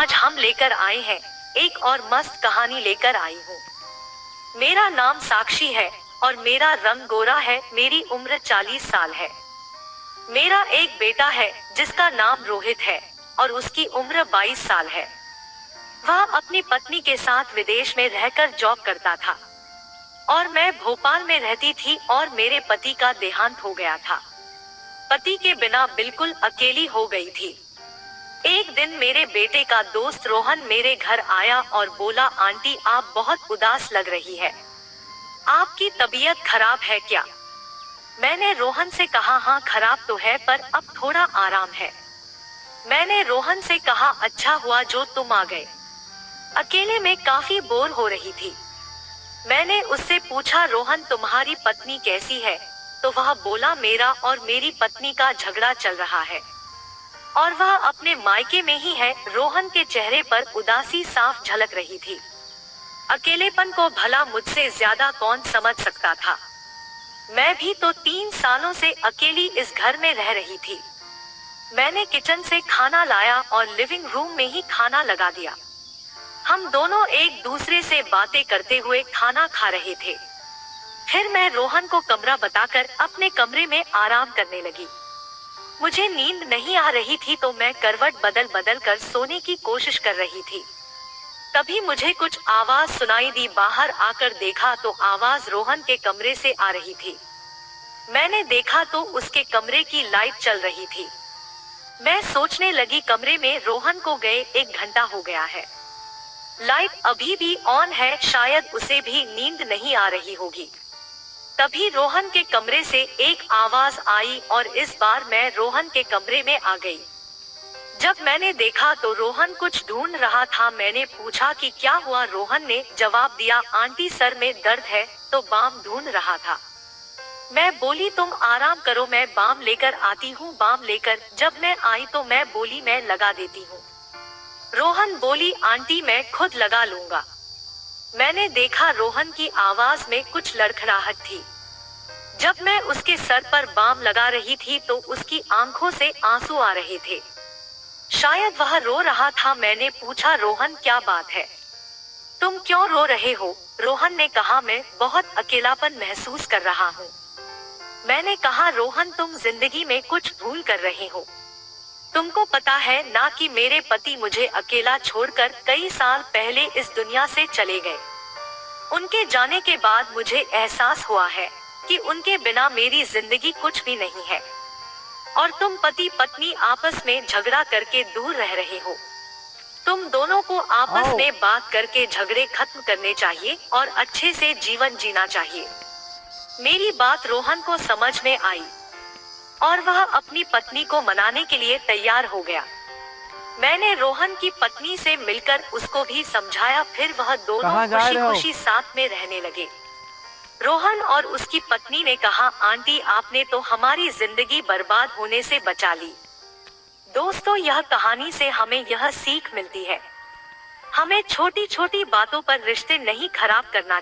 आज हम लेकर आए हैं एक और मस्त कहानी लेकर आई हूँ। मेरा नाम साक्षी है और मेरा रंग गोरा है। मेरी उम्र 40 साल है। मेरा एक बेटा है जिसका नाम रोहित है और उसकी उम्र 22 साल है। वह अपनी पत्नी के साथ विदेश में रहकर जॉब करता था और मैं भोपाल में रहती थी और मेरे पति का देहांत हो गया था। पति के बिना बिल्कुल अकेली हो गई थी। एक दिन मेरे बेटे का दोस्त रोहन मेरे घर आया और बोला, आंटी आप बहुत उदास लग रही है, आपकी तबीयत खराब है क्या? मैंने रोहन से कहा, हाँ खराब तो है पर अब थोड़ा आराम है। मैंने रोहन से कहा, अच्छा हुआ जो तुम आ गए, अकेले में काफी बोर हो रही थी। मैंने उससे पूछा, रोहन तुम्हारी पत्नी कैसी है? तो वह बोला, मेरा और मेरी पत्नी का झगड़ा चल रहा है और वह अपने मायके में ही है। रोहन के चेहरे पर उदासी साफ झलक रही थी। अकेलेपन को भला मुझसे ज्यादा कौन समझ सकता था। मैं भी तो 3 सालों से अकेली इस घर में रह रही थी। मैंने किचन से खाना लाया और लिविंग रूम में ही खाना लगा दिया। हम दोनों एक दूसरे से बातें करते हुए खाना खा रहे थे। फिर मैं रोहन को कमरा बताकर अपने कमरे में आराम करने लगी। मुझे नींद नहीं आ रही थी तो मैं करवट बदल बदल कर सोने की कोशिश कर रही थी। तभी मुझे कुछ आवाज सुनाई दी। बाहर आकर देखा तो आवाज रोहन के कमरे से आ रही थी। मैंने देखा तो उसके कमरे की लाइट चल रही थी। मैं सोचने लगी, कमरे में रोहन को गए 1 घंटा हो गया है, लाइट अभी भी ऑन है, शायद उसे भी नींद नहीं आ रही होगी। तभी रोहन के कमरे से एक आवाज आई और इस बार मैं रोहन के कमरे में आ गई। जब मैंने देखा तो रोहन कुछ ढूंढ रहा था। मैंने पूछा कि क्या हुआ? रोहन ने जवाब दिया, आंटी सर में दर्द है तो बाम ढूंढ रहा था। मैं बोली, तुम आराम करो, मैं बाम लेकर आती हूँ। बाम लेकर जब मैं आई तो मैं बोली, मैं लगा देती हूँ। रोहन बोली, आंटी मैं खुद लगा लूंगा। मैंने देखा रोहन की आवाज में कुछ लड़खड़ाहट थी। जब मैं उसके सर पर बाम लगा रही थी तो उसकी आंखों से आंसू आ रहे थे, शायद वह रो रहा था। मैंने पूछा, रोहन क्या बात है, तुम क्यों रो रहे हो? रोहन ने कहा, मैं बहुत अकेलापन महसूस कर रहा हूँ। मैंने कहा, रोहन तुम जिंदगी में कुछ भूल कर रहे हो। तुमको पता है ना कि मेरे पति मुझे अकेला छोड़कर कई साल पहले इस दुनिया से चले गए। उनके जाने के बाद मुझे एहसास हुआ है कि उनके बिना मेरी जिंदगी कुछ भी नहीं है और तुम पति पत्नी आपस में झगड़ा करके दूर रह रहे हो। तुम दोनों को आपस में बात करके झगड़े खत्म करने चाहिए और अच्छे से जीवन जीना चाहिए। मेरी बात रोहन को समझ में आई और वह अपनी पत्नी को मनाने के लिए तैयार हो गया। मैंने रोहन की पत्नी से मिलकर उसको भी समझाया। फिर वह दोनों खुशी खुशी साथ में रहने लगे। रोहन और उसकी पत्नी ने कहा, आंटी आपने तो हमारी जिंदगी बर्बाद होने से बचा ली। दोस्तों, यह कहानी से हमें यह सीख मिलती है, हमें छोटी छोटी बातों पर रिश्ते नहीं खराब करना